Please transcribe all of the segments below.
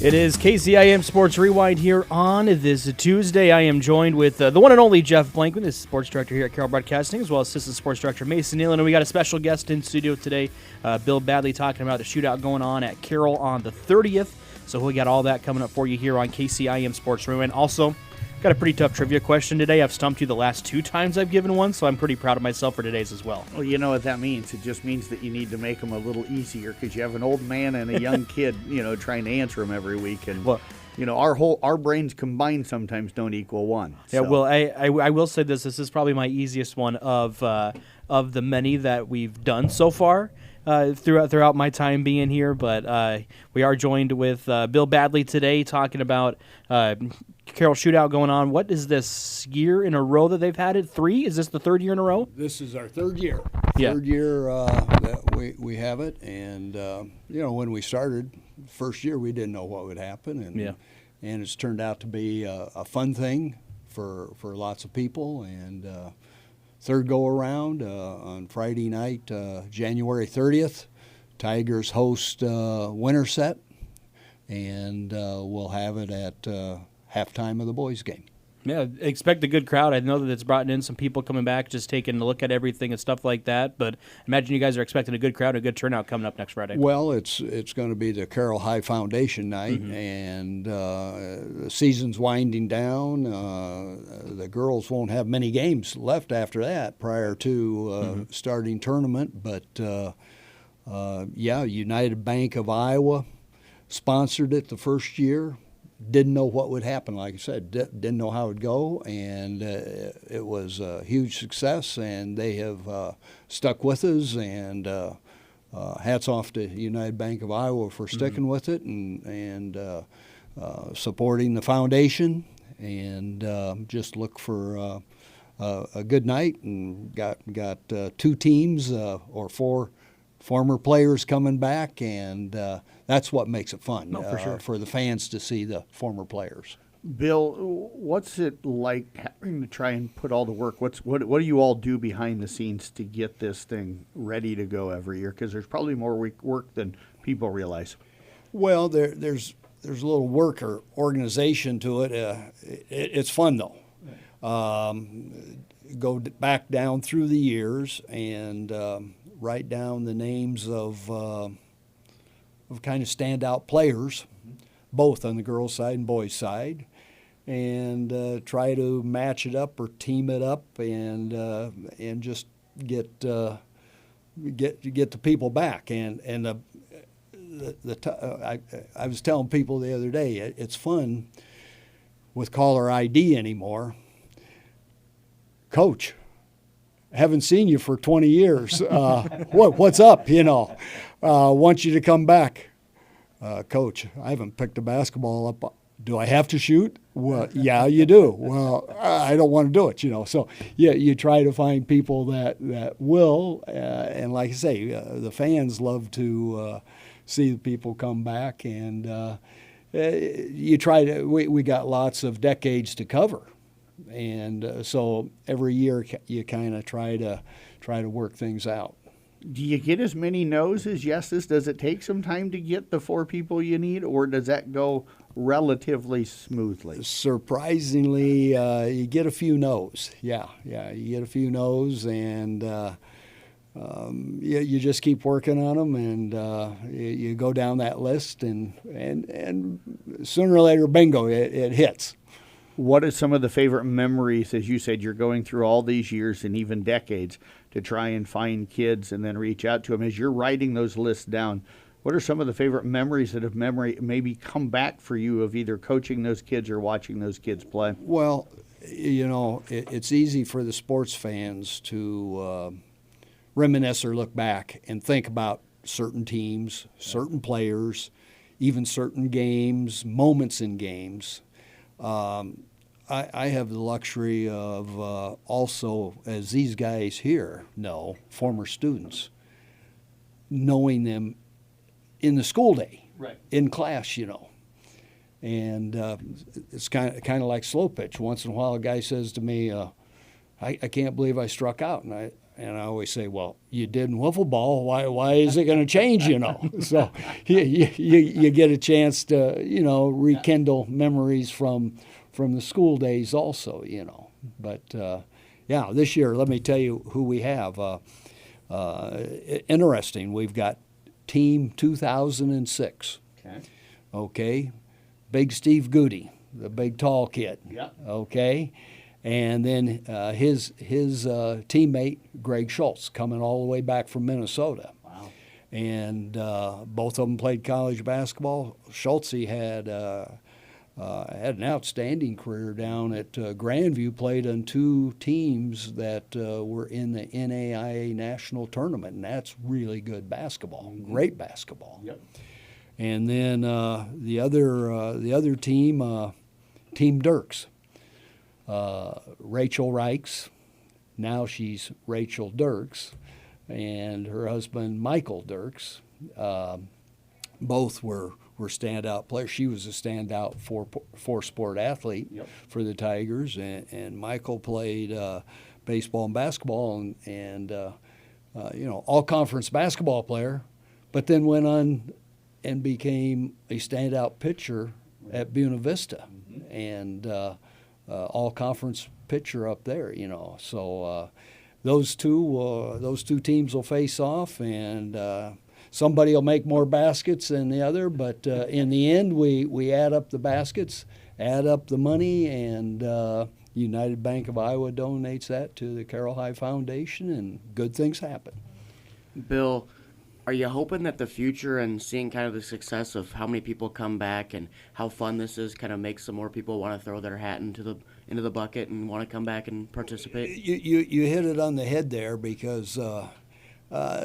It is KCIM Sports Rewind here on this Tuesday. I am joined with the one and only Jeff Blankman, the sports director here at Carroll Broadcasting, as well as assistant sports director Mason Nealon. And we got a special guest in studio today, Bill Badley, talking about the shootout going on at Carroll on the 30th. So we got all that coming up for you here on KCIM Sports Rewind. Also, got a pretty tough trivia question today. I've stumped you the last 2 times I've given one, so I'm pretty proud of myself for today's as well. Well, you know what that means. It just means that you need to make them a little easier because you have an old man and a young kid, trying to answer them every week. And, our brains combined sometimes don't equal one. Yeah, so. Well, I will say this. This is probably my easiest one of the many that we've done so far. Throughout my time being here, but we are joined with Bill Badley today talking about Carroll shootout going on. What is this year in a row that they've had it? 3? Is this the 3rd year in a row? This is our 3rd year. Yeah. 3rd year that we have it, and when we started, first year we didn't know what would happen, and it's turned out to be a fun thing for lots of people, and. Third go-around on Friday night, January 30th. Tigers host Winterset, and we'll have it at halftime of the boys' game. Yeah, expect a good crowd. I know that it's brought in some people coming back, just taking a look at everything and stuff like that. But imagine you guys are expecting a good crowd, a good turnout coming up next Friday. Well, it's going to be the Carroll High Foundation night, and the season's winding down. The girls won't have many games left after that prior to starting tournament. But, United Bank of Iowa sponsored it the first year. Didn't know what would happen, like I said, didn't know how it would go, and it was a huge success, and they have stuck with us, and hats off to United Bank of Iowa for sticking with it and supporting the foundation, and just look for a good night, and got 2 teams or 4 former players coming back, and that's what makes it fun for sure. For the fans to see the former players. Bill, what's it like having to try and put all the work? What do you all do behind the scenes to get this thing ready to go every year? Because there's probably more work than people realize. Well, there's a little work or organization to it. It's fun though. Go back down through the years and write down the names of kind of standout players, both on the girls' side and boys' side, and try to match it up or team it up, and just get the people back. And I was telling people the other day, it's fun with caller ID anymore. Coach, haven't seen you for 20 years. What's up? Want you to come back. Coach, I haven't picked a basketball up. Do I have to shoot? Well, yeah, you do. Well, I don't want to do it, So, you try to find people that will. And like I say, the fans love to see the people come back. And you try to, we got lots of decades to cover. And so every year you kind of try to work things out. Do you get as many no's as yeses? Does it take some time to get the 4 people you need, or does that go relatively smoothly? Surprisingly, you get a few no's. Yeah, you get a few no's, and you just keep working on them, and you go down that list, and sooner or later, bingo, it hits. What are some of the favorite memories, as you said, you're going through all these years and even decades to try and find kids and then reach out to them? As you're writing those lists down, what are some of the favorite memories that have maybe come back for you of either coaching those kids or watching those kids play? Well, it's easy for the sports fans to reminisce or look back and think about certain teams, certain players, even certain games, moments in games. I have the luxury of also, as these guys here know, former students, knowing them in the school day, right, in class, And it's kind of like slow pitch. Once in a while, a guy says to me, I can't believe I struck out. And And I always say, well, you did in wiffle ball. Why is it going to change, So you get a chance to, rekindle memories from the school days also, But, this year, let me tell you who we have. Interesting. We've got Team 2006. Okay. Big Steve Goody, the big tall kid. Yeah. Okay. And then his teammate, Greg Schultz, coming all the way back from Minnesota. Wow. And both of them played college basketball. Schultz had an outstanding career down at Grandview, played on 2 teams that were in the NAIA national tournament, and that's really good basketball, great basketball. Yep. And then the other team, Team Dirks. Rachel Reichs, now she's Rachel Dirks, and her husband Michael Dirks. Both were standout players. She was a standout four-sport athlete for the Tigers, and Michael played baseball and basketball and all-conference basketball player, but then went on and became a standout pitcher at Buena Vista, and all-conference pitcher up there, So those two teams will face off, and somebody will make more baskets than the other. But in the end, we add up the baskets, add up the money, and United Bank of Iowa donates that to the Carroll High Foundation, and good things happen. Bill, are you hoping that the future and seeing kind of the success of how many people come back and how fun this is kind of makes some more people want to throw their hat into the bucket and want to come back and participate? You hit it on the head there, because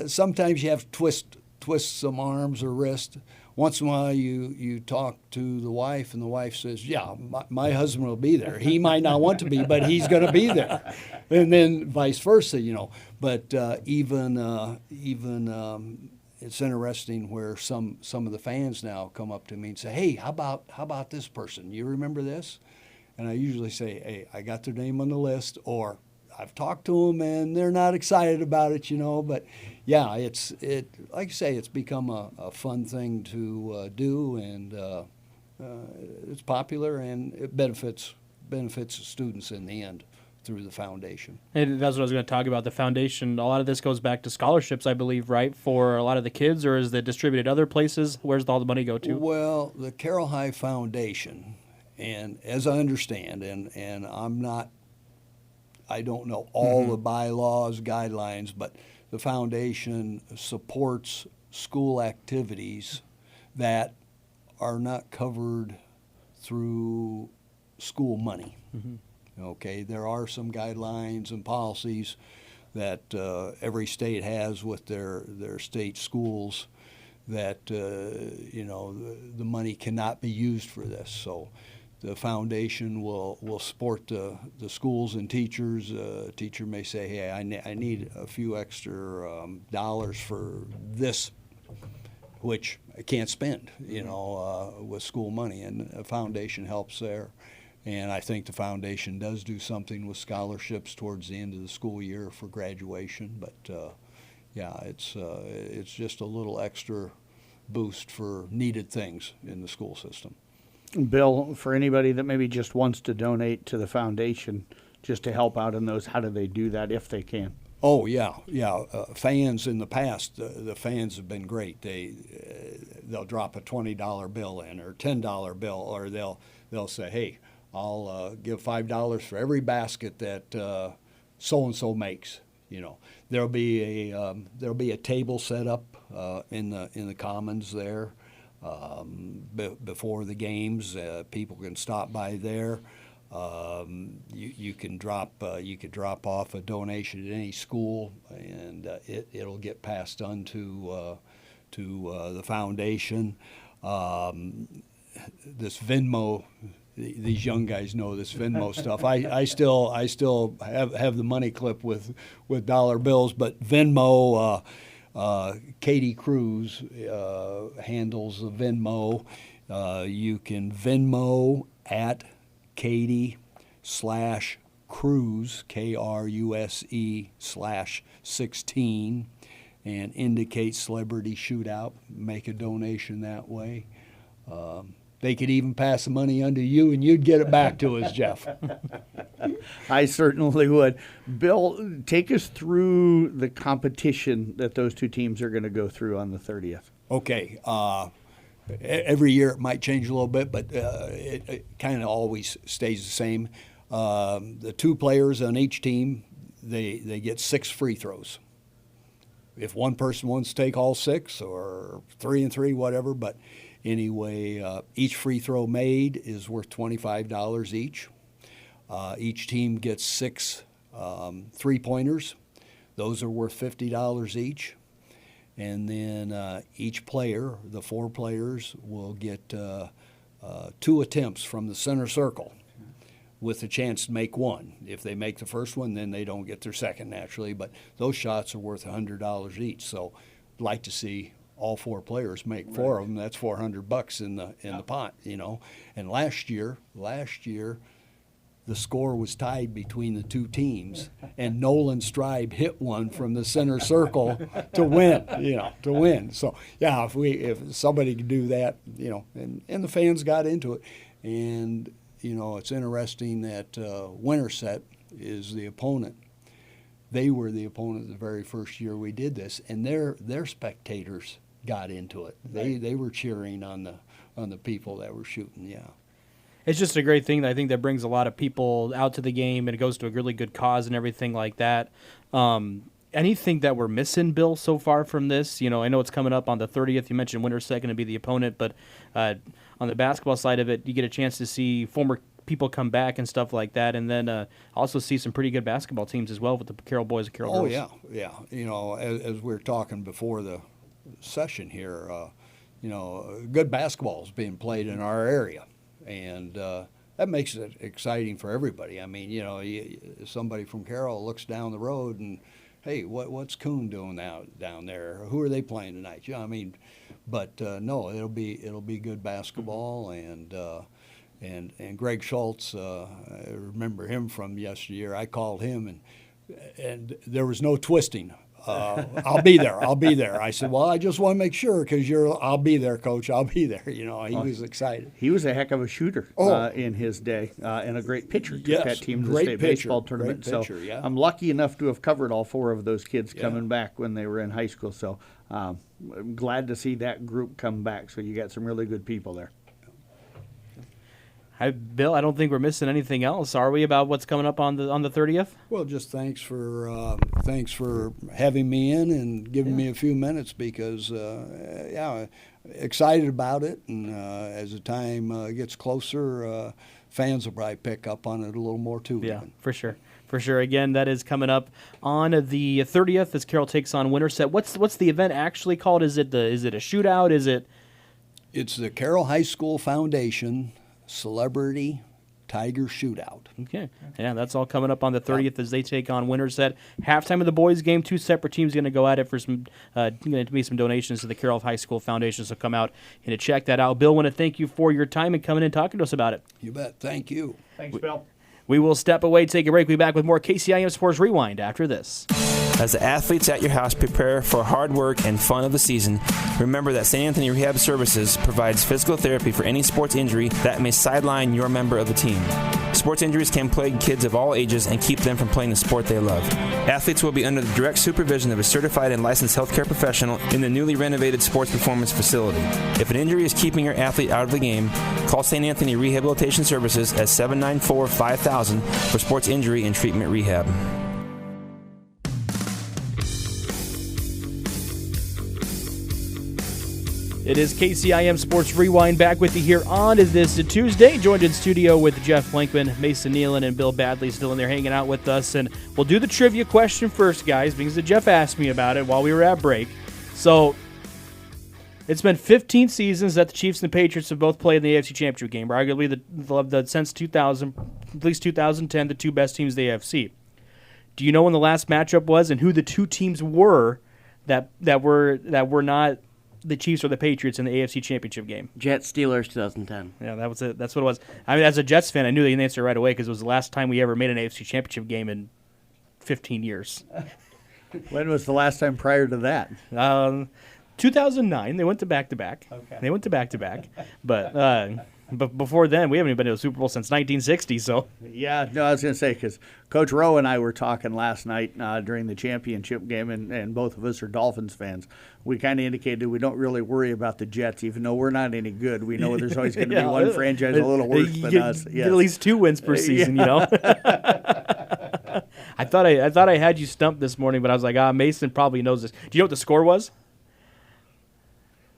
sometimes you have to twist some arms or wrist. Once in a while you talk to the wife, and the wife says, yeah, my husband will be there. He might not want to be, but he's going to be there. And then vice versa, But even it's interesting where some of the fans now come up to me and say, hey, how about this person? You remember this? And I usually say, hey, I got their name on the list, or I've talked to them and they're not excited about it, But yeah, it's like I say, it's become a fun thing to do, and it's popular, and it benefits students in the end through the foundation. And that's what I was going to talk about, the foundation. A lot of this goes back to scholarships, I believe, right, for a lot of the kids, or is it distributed other places? Where's all the money go to? Well, the Carroll High Foundation, and as I understand, and I don't know all the bylaws, guidelines, but the foundation supports school activities that are not covered through school money. Okay, there are some guidelines and policies that every state has with their state schools that the money cannot be used for this. So the foundation will support the schools and teachers. A teacher may say, hey, I need a few extra dollars for this, which I can't spend, with school money, and the foundation helps there. And I think the foundation does do something with scholarships towards the end of the school year for graduation. But it's just a little extra boost for needed things in the school system. Bill, for anybody that maybe just wants to donate to the foundation just to help out in those, how do they do that if they can? Oh, yeah. Fans in the past, the fans have been great. They'll drop a $20 bill in, or $10 bill, or they'll say, hey, I'll give $5 for every basket that so-and-so makes. There'll be a table set up in the commons there before the games. People can stop by there. You can drop off a donation at any school, and it'll get passed on to the foundation. This Venmo. These young guys know this Venmo stuff. I still have the money clip with dollar bills, but Venmo, Katie Cruz handles the Venmo. You can Venmo at Katie Cruse, KRUSE/16, and indicate Celebrity Shootout. Make a donation that way. They could even pass the money on to you, and you'd get it back to us, Jeff. I certainly would. Bill, take us through the competition that those two teams are going to go through on the 30th. Okay. Every year it might change a little bit, but it kind of always stays the same. The two players on each team, they get 6 free throws. If one person wants to take all 6 or 3 and 3, whatever, but anyway, each free throw made is worth $25 each. Each team gets 6 3-pointers. Those are worth $50 each. And then each player, the 4 players, will get 2 attempts from the center circle with a chance to make one. If they make the first one, then they don't get their second naturally. But those shots are worth $100 each. So I'd like to see all 4 players make 4 of them. That's $400 in the pot, you know. And last year, the score was tied between the two teams, and Nolan Stribe hit one from the center circle to win. So yeah, if somebody could do that, you know, and the fans got into it, and you know, it's interesting that Winterset is the opponent. They were the opponent the very first year we did this, and their spectators got into it. They were cheering on the people that were shooting. Yeah. It's just a great thing that I think that brings a lot of people out to the game, and it goes to a really good cause and everything like that. Anything that we're missing, Bill, so far from this? You know, I know it's coming up on the 30th. You mentioned Winterset going to be the opponent, but on the basketball side of it, you get a chance to see former people come back and stuff like that, and then also see some pretty good basketball teams as well with the Carroll boys and Carroll girls. Oh, yeah. You know, as we were talking before the session here, you know, good basketball is being played in our area. And that makes it exciting for everybody. I mean, you know, somebody from Carroll looks down the road and, hey, what's Coon doing down there? Who are they playing tonight? You know, I mean, but no, it'll be good basketball. And Greg Schultz, I remember him from yesteryear. I called him and there was no twisting. I'll be there. I said, well, I just want to make sure because I'll be there, Coach. I'll be there. You know, he was excited. He was a heck of a shooter in his day and a great pitcher. Took that team to the state baseball tournament. Pitcher, yeah. I'm lucky enough to have covered all 4 of those kids coming back when they were in high school. So I'm glad to see that group come back. So you got some really good people there. Bill, I don't think we're missing anything else, are we, about what's coming up on the 30th? Well, just thanks for having me in and giving me a few minutes because, excited about it. And as the time gets closer, fans will probably pick up on it a little more too. Yeah, for sure. For sure. Again, that is coming up on the 30th as Carroll takes on Winterset. What's the event actually called? Is it a shootout? It's the Carroll High School Foundation Celebrity Tiger Shootout. Okay. Yeah, that's all coming up on the 30th as they take on Winterset. Halftime of the boys' game, 2 separate teams going to go at it for some, going to be some donations to the Carroll High School Foundation, so come out and to check that out. Bill, want to thank you for your time and coming in and talking to us about it. You bet. Thank you. Thanks, Bill. We will step away, take a break. We'll be back with more KCIM Sports Rewind after this. As the athletes at your house prepare for hard work and fun of the season, remember that St. Anthony Rehab Services provides physical therapy for any sports injury that may sideline your member of the team. Sports injuries can plague kids of all ages and keep them from playing the sport they love. Athletes will be under the direct supervision of a certified and licensed healthcare professional in the newly renovated sports performance facility. If an injury is keeping your athlete out of the game, call St. Anthony Rehabilitation Services at 794-5000 for sports injury and treatment rehab. It is KCIM Sports Rewind back with you here on this Tuesday. Joined in studio with Jeff Blankman, Mason Nealon, and Bill Badley still in there hanging out with us. And we'll do the trivia question first, guys, because Jeff asked me about it while we were at break. So it's been 15 seasons that the Chiefs and the Patriots have both played in the AFC Championship game. Arguably, since 2000, at least 2010, the 2 best teams in the AFC. Do you know when the last matchup was and who the 2 teams were that were not the Chiefs or the Patriots in the AFC Championship game? Jets Steelers 2010. Yeah, that was it. That's what it was. I mean, as a Jets fan, I knew the answer right away because it was the last time we ever made an AFC Championship game in 15 years. When was the last time prior to that? 2009, they went to back-to-back. Okay. They went to back-to-back. But before then, we haven't even been to a Super Bowl since 1960, so. Yeah, no, I was going to say, because Coach Rowe and I were talking last night during the championship game, and both of us are Dolphins fans. We kind of indicated we don't really worry about the Jets, even though we're not any good. We know there's always going to be one franchise a little worse than us. Get Yes. at least 2 wins per season, you know? I thought I had you stumped this morning, but I was like, Mason probably knows this. Do you know what the score was?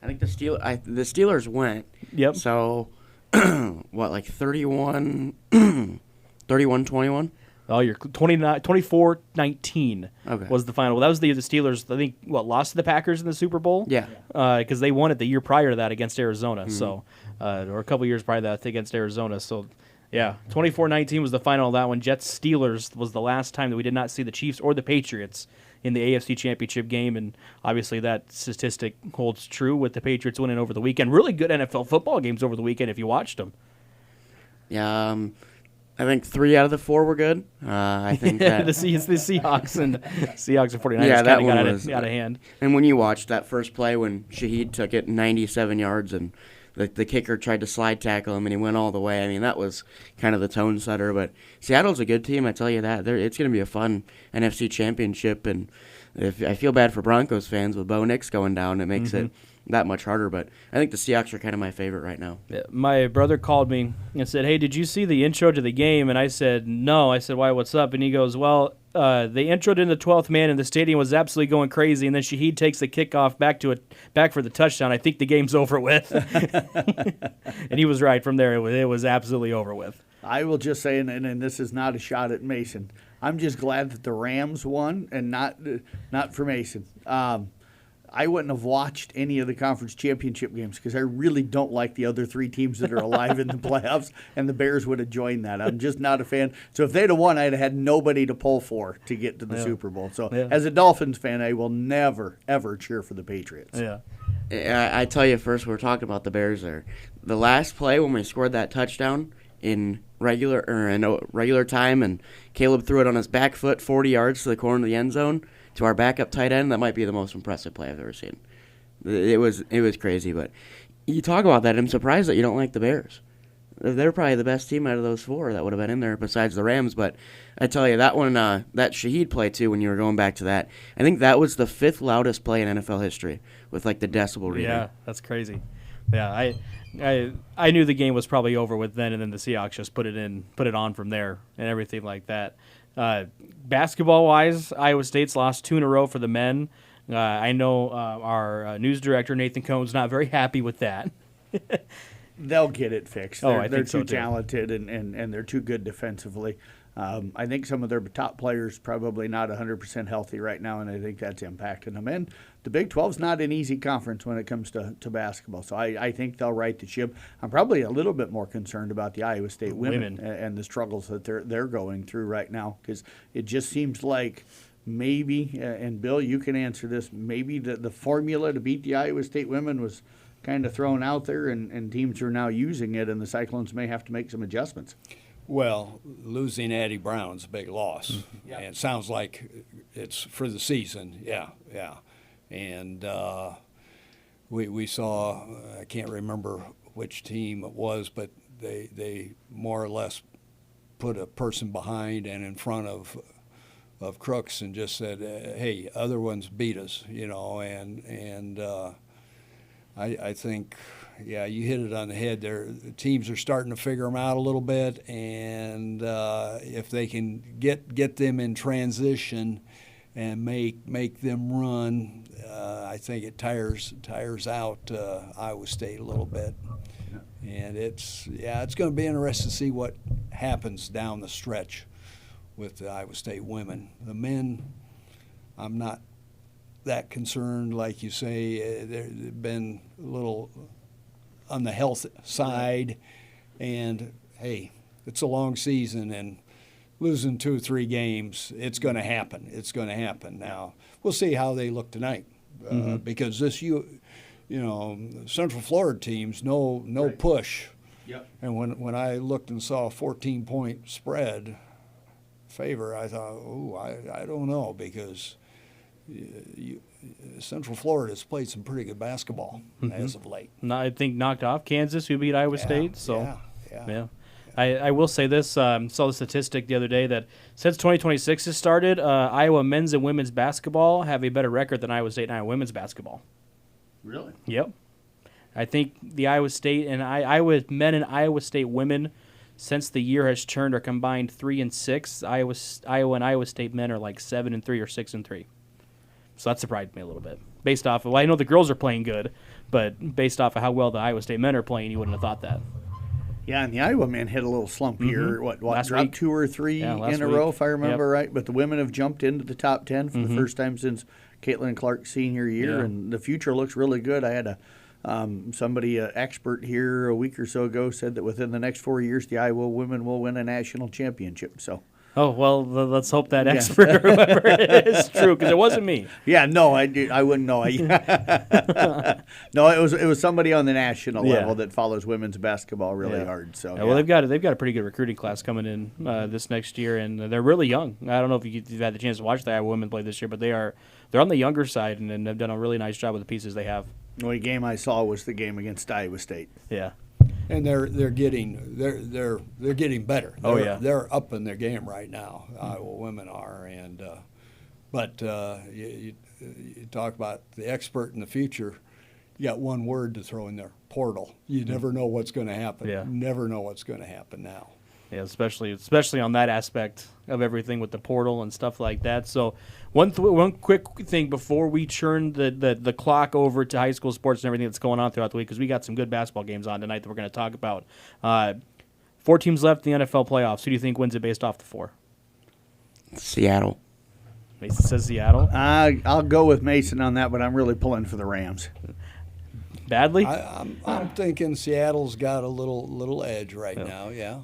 I think the Steelers went. Yep. So, what, like 31-21? Oh, you're 24-19 Okay. was the final. That was the year the Steelers, I think, lost to the Packers in the Super Bowl? Yeah. Because they won it the year prior to that against Arizona, so or a couple years prior to that against Arizona. So, yeah, 24-19 was the final of that one. Jets-Steelers was the last time that we did not see the Chiefs or the Patriots in the AFC Championship game, and obviously that statistic holds true with the Patriots winning over the weekend. Really good NFL football games over the weekend if you watched them. Yeah, I think 3 out of the 4 were good. I think that the Seahawks and 49ers Yeah, that kind of one got was- out of hand. And when you watched that first play when Shaheed took it 97 yards and the kicker tried to slide tackle him and he went all the way, I mean, that was kind of the tone setter. But Seattle's a good team, I tell you that. It's going to be a fun NFC championship. And I feel bad for Broncos fans with Bo Nix going down. It makes it that much harder. But I think the Seahawks are kind of my favorite right now. Yeah, my brother called me and said, "Hey, did you see the intro to the game?" And I said, "No." I said, "Why, what's up?" And he goes, "Well, they introed in the 12th man, and the stadium was absolutely going crazy. And then Shaheed takes the kickoff back for the touchdown. I think the game's over with." And he was right. From there, it was absolutely over with. I will just say, and this is not a shot at Mason, I'm just glad that the Rams won and not for Mason. I wouldn't have watched any of the conference championship games because I really don't like the other 3 teams that are alive in the playoffs, and the Bears would have joined that. I'm just not a fan. So if they'd have won, I'd have had nobody to pull for to get to the Super Bowl. So as a Dolphins fan, I will never, ever cheer for the Patriots. Yeah. I tell you first, we're talking about the Bears there. The last play when we scored that touchdown in regular time, and Caleb threw it on his back foot 40 yards to the corner of the end zone to our backup tight end. That might be the most impressive play I've ever seen. It was crazy, but you talk about that. I'm surprised that you don't like the Bears. They're probably the best team out of those 4 that would have been in there besides the Rams. But I tell you, that one, that Shaheed play too, when you were going back to that, I think that was the 5th loudest play in NFL history with like the decibel reader. Yeah, that's crazy. Yeah, I knew the game was probably over with then, and then the Seahawks just put it on from there and everything like that. Basketball-wise, Iowa State's lost 2 in a row for the men. I know our news director, Nathan Cohn's, not very happy with that. They'll get it fixed. Oh, They're, I they're think so, too too. talented and they're too good defensively. I think some of their top players probably not 100% healthy right now, and I think that's impacting them. And the Big 12's not an easy conference when it comes to basketball, so I think they'll right the ship. I'm probably a little bit more concerned about the Iowa State women. And the struggles that they're going through right now, because it just seems like maybe, and Bill, you can answer this, maybe the formula to beat the Iowa State women was kind of thrown out there, and teams are now using it, and the Cyclones may have to make some adjustments. Well, losing Addie Brown's a big loss. And it sounds like it's for the season. Yeah. And we saw, I can't remember which team it was, but they more or less put a person behind and in front of Crooks and just said, hey, other ones beat us, and I think, yeah, you hit it on the head there. The teams are starting to figure them out a little bit, and if they can get them in transition and make them run, I think it tires out Iowa State a little bit. And it's going to be interesting to see what happens down the stretch with the Iowa State women. The men, I'm not that concerned, like you say. They've been a little on the health side, and hey, it's a long season, and losing 2 or 3 games, it's going to happen. Now we'll see how they look tonight, because this Central Florida teams, no Right. push. Yep. And when I looked and saw a 14-point spread favor, I thought, I don't know, because Central Florida has played some pretty good basketball as of late. I think knocked off Kansas, who beat Iowa State. So yeah. I will say this. Saw the statistic the other day that since 2026 has started, Iowa men's and women's basketball have a better record than Iowa State and Iowa women's basketball. Really? Yep. I think the Iowa State and Iowa men and Iowa State women, since the year has turned, are combined 3-6. Iowa and Iowa State men are like 7-3 or 6-3. So that surprised me a little bit. Based off of, I know the girls are playing good, but based off of how well the Iowa State men are playing, you wouldn't have thought that. Yeah, and the Iowa men hit a little slump here. What Last dropped week. 2 or 3 last in a week. row, if I remember Yep. right. But the women have jumped into the top 10 for the first time since Caitlin Clark's senior year, Yeah. and the future looks really good. I had somebody, an expert here a week or so ago, said that within the next 4 years, the Iowa women will win a national championship. So. Oh, well, let's hope that expert or whoever it is true, because it wasn't me. Yeah, no, I wouldn't know. No, it was somebody on the national Yeah. level that follows women's basketball really hard. So Well, they've got a pretty good recruiting class coming in this next year, and they're really young. I don't know if you've had the chance to watch the Iowa women play this year, but they're on the younger side, and they've done a really nice job with the pieces they have. the only game I saw was the game against Iowa State. Yeah. And they're getting better. Oh, They're- yeah. They're up in their game right now. Iowa women are, and but you talk about the expert in the future. You got one word to throw in there: portal. You never know what's going to happen. Yeah. Never know what's going to happen now. Yeah, especially on that aspect of everything with the portal and stuff like that. So one quick thing before we turn the clock over to high school sports and everything that's going on throughout the week, because we got some good basketball games on tonight that we're going to talk about. 4 teams left in the NFL playoffs. Who do you think wins it based off the 4? Seattle. Mason says Seattle. I'll go with Mason on that, but I'm really pulling for the Rams. Badly? I'm thinking Seattle's got a little edge right now. Yeah.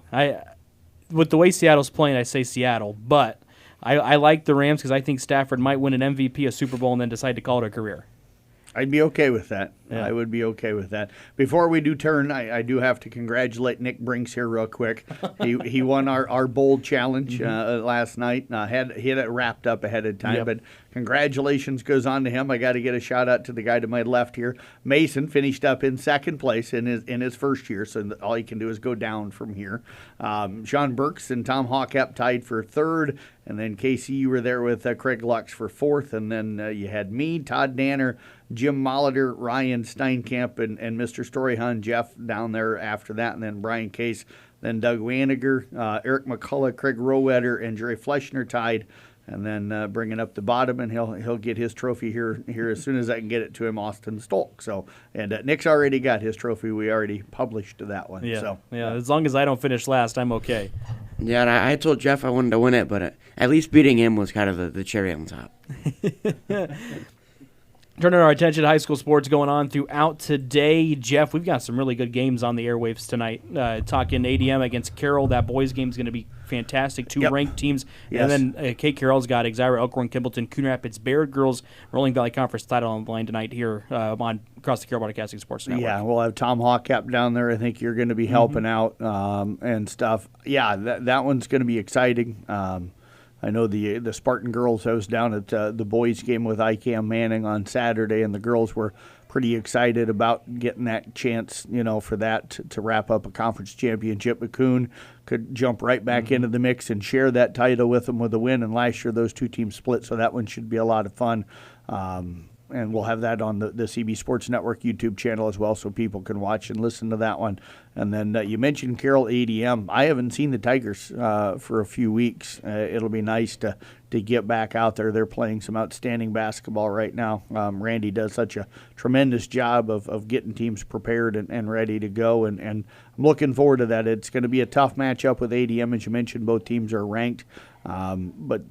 With the way Seattle's playing, I say Seattle, but I like the Rams because I think Stafford might win an MVP, a Super Bowl, and then decide to call it a career. I'd be okay with that. Yeah. I would be okay with that. Before we do turn, I do have to congratulate Nick Brinks here real quick. He won our bold challenge last night. He had it wrapped up ahead of time, Yep. but congratulations goes on to him. I got to get a shout out to the guy to my left here. Mason finished up in second place in his first year, so all he can do is go down from here. Sean Burks and Tom Hawkap tied for third, and then Casey, you were there with Craig Lux for fourth, and then you had me, Todd Danner, Jim Molitor, Ryan Steinkamp, and Mr. Storyhun, Jeff down there after that, and then Brian Case, then Doug Waniger, Eric McCullough, Craig Rowetter, and Jerry Fleischner tied. And then bringing up the bottom, and he'll get his trophy here as soon as I can get it to him, Austin Stolk. So, and Nick's already got his trophy. We already published that one. Yeah, So, yeah. As long as I don't finish last, I'm okay. Yeah, and I told Jeff I wanted to win it, but at least beating him was kind of the cherry on top. Turning our attention to high school sports going on throughout today. Jeff, we've got some really good games on the airwaves tonight. Talking ADM against Carroll. That boys game is going to be fantastic. Two Yep. ranked teams. Yes. And then Kate Carroll's got Exira, Elkhorn, Kimballton, Coon Rapids, Bayard girls, Rolling Valley Conference title on the line tonight here on across the Carroll Broadcasting Sports Network. yeah, we'll have Tom Hawkap down there. I think you're going to be helping out and stuff. Yeah, that one's going to be exciting. I know the Spartan girls, I was down at the boys game with ICAM Manning on Saturday, and the girls were pretty excited about getting that chance, for that to wrap up a conference championship. But Coon could jump right back into the mix and share that title with them with a win. And last year those two teams split, so that one should be a lot of fun. And we'll have that on the CB Sports Network YouTube channel as well, so people can watch and listen to that one. And then you mentioned Carroll ADM. I haven't seen the Tigers for a few weeks. It'll be nice to get back out there. They're playing some outstanding basketball right now. Randy does such a tremendous job of getting teams prepared and ready to go. And I'm looking forward to that. It's going to be a tough matchup with ADM. As you mentioned, both teams are ranked. But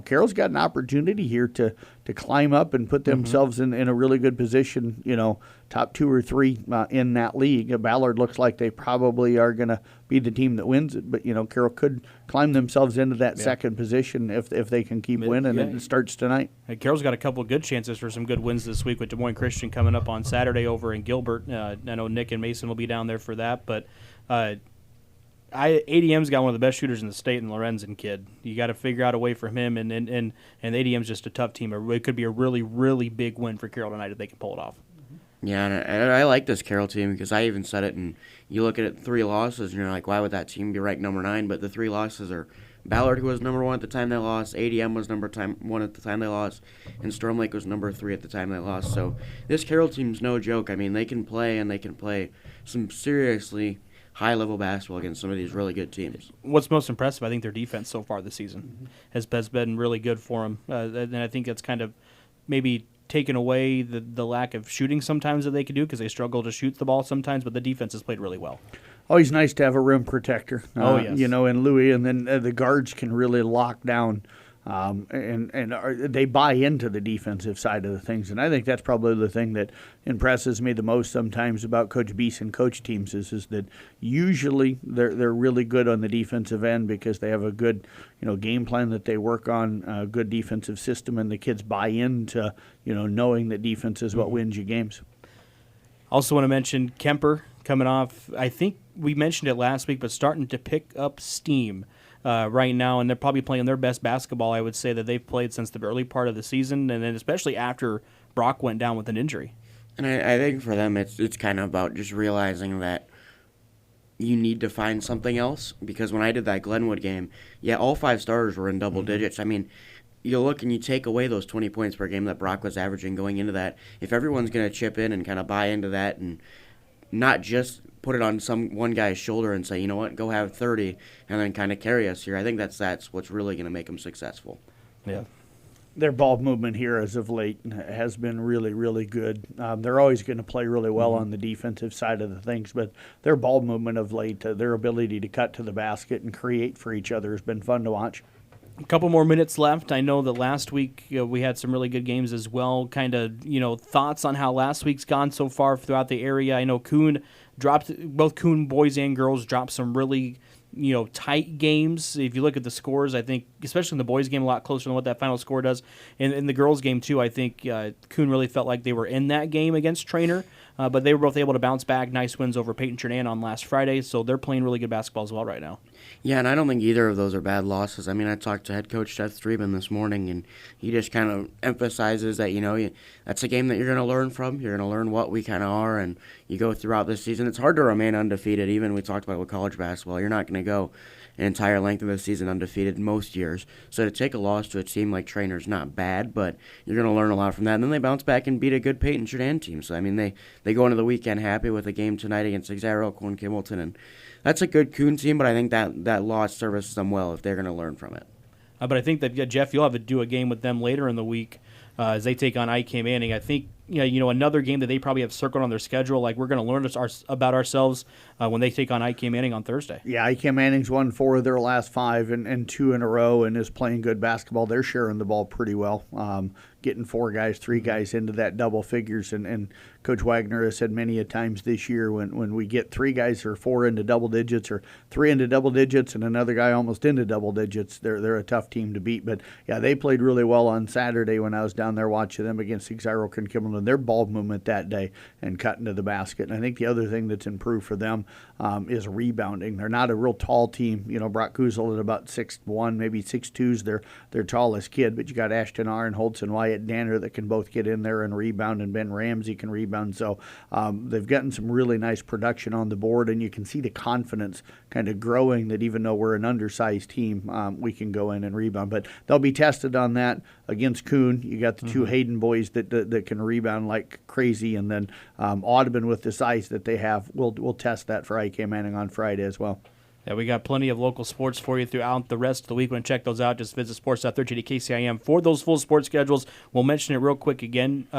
Carroll's got an opportunity here to climb up and put themselves in a really good position, top 2 or 3 in that league. Ballard looks like they probably are going to be the team that wins it. But, Carroll could climb themselves into that second position if they can keep winning. It starts tonight. Carroll's got a couple of good chances for some good wins this week with Des Moines Christian coming up on Saturday over in Gilbert. I know Nick and Mason will be down there for that, but ADM's got one of the best shooters in the state in Lorenzen kid. You got to figure out a way for him, and ADM's just a tough team. It could be a really, really big win for Carroll tonight if they can pull it off. Yeah, and I like this Carroll team because I even said it, and you look at it, 3 losses, and you're like, why would that team be ranked number 9? But the 3 losses are Ballard, who was number 1 at the time they lost, ADM was number 1 at the time they lost, and Storm Lake was number 3 at the time they lost. So this Carroll team's no joke. I mean, they can play, and they can play some seriously high-level basketball against some of these really good teams. What's most impressive, I think, their defense so far this season has been really good for them. And I think that's kind of maybe taken away the lack of shooting sometimes that they could do because they struggle to shoot the ball sometimes, but the defense has played really well. Always nice to have a rim protector, yes. In Louis, and then the guards can really lock down they buy into the defensive side of the things. And I think that's probably the thing that impresses me the most sometimes about Coach Beeson coach teams is that usually they're really good on the defensive end because they have a good game plan that they work on, a good defensive system, and the kids buy into knowing that defense is what wins you games. Also want to mention Kemper coming off, I think we mentioned it last week, but starting to pick up steam right now, and they're probably playing their best basketball, I would say, that they've played since the early part of the season, and then especially after Brock went down with an injury. And I think for them it's kind of about just realizing that you need to find something else, because when I did that Glenwood game, all 5 starters were in double digits. I mean, you look and you take away those 20 points per game that Brock was averaging going into that. If everyone's going to chip in and kind of buy into that and not just put it on one guy's shoulder and say, you know what, go have 30 and then kind of carry us here, I think that's what's really going to make them successful. Yeah. Their ball movement here as of late has been really, really good. They're always going to play really well on the defensive side of the things, but their ball movement of late, their ability to cut to the basket and create for each other has been fun to watch. A couple more minutes left. I know that last week we had some really good games as well. Kind of, thoughts on how last week's gone so far throughout the area. I know both Coon boys and girls dropped some really, tight games. If you look at the scores, I think, especially in the boys' game, a lot closer than what that final score does. In the girls' game, too, I think Coon really felt like they were in that game against Trainer, but they were both able to bounce back. Nice wins over Peyton Chernan on last Friday, so they're playing really good basketball as well right now. Yeah, and I don't think either of those are bad losses. I mean, I talked to head coach Seth Streben this morning, and he just kind of emphasizes that, that's a game that you're going to learn from. You're going to learn what we kind of are, and you go throughout this season. It's hard to remain undefeated, even we talked about with college basketball. You're not going to go an entire length of the season undefeated most years. So to take a loss to a team like Trainer's not bad, but you're going to learn a lot from that. And then they bounce back and beat a good Peyton Chernan team. So, I mean, they go into the weekend happy with a game tonight against Exeter, Elkhorn, Kimballton, and that's a good Coon team, but I think that loss services them well if they're going to learn from it. But I think that, Jeff, you'll have to do a game with them later in the week as they take on IK Manning. I think, another game that they probably have circled on their schedule, like we're going to learn about ourselves when they take on IK Manning on Thursday. Yeah, IK Manning's won 4 of their last 5 and 2 in a row and is playing good basketball. They're sharing the ball pretty well, getting 4 guys, 3 guys into that double figures. And Coach Wagner has said many a times this year when we get 3 guys or 4 into double digits or 3 into double digits and another guy almost into double digits, they're a tough team to beat. But, they played really well on Saturday when I was down there watching them against Exeter and Kimballton. Their ball movement that day and cutting to the basket. And I think the other thing that's improved for them is rebounding. They're not a real tall team. Brock Kuzel at about 6'1", maybe 6'2" is their tallest kid, but you got Ashton R. and Holtzen Wyatt Danner that can both get in there and rebound, and Ben Ramsey can rebound. So they've gotten some really nice production on the board, and you can see the confidence kind of growing that even though we're an undersized team, we can go in and rebound. But they'll be tested on that against Coon. You got the 2 Hayden boys that can rebound like crazy, and then Audubon with the size that they have. We'll test that for IK Manning on Friday as well. Yeah, we got plenty of local sports for you throughout the rest of the week. When check those out, just visit sports.13 KCIM for those full sports schedules. We'll mention it real quick again,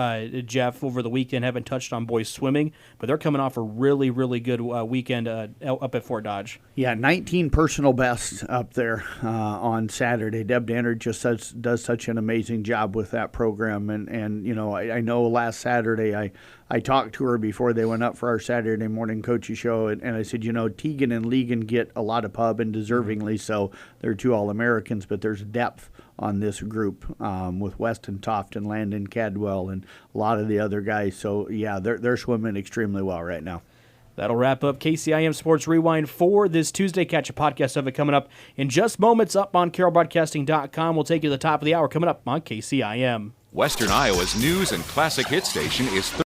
Jeff, over the weekend. Haven't touched on boys swimming, but they're coming off a really, really good weekend up at Fort Dodge. Yeah, 19 personal bests up there on Saturday. Deb Danner just does such an amazing job with that program. And I know last Saturday I talked to her before they went up for our Saturday morning coaching show, and I said, Teagan and Legan get a lot of pub, and deservingly so. They're 2 All-Americans, but there's depth on this group with Weston Toft and Landon Cadwell and a lot of the other guys. So, yeah, they're swimming extremely well right now. That'll wrap up KCIM Sports Rewind for this Tuesday. Catch a podcast of it coming up in just moments up on carrollbroadcasting.com. We'll take you to the top of the hour coming up on KCIM. Western Iowa's news and classic hit station is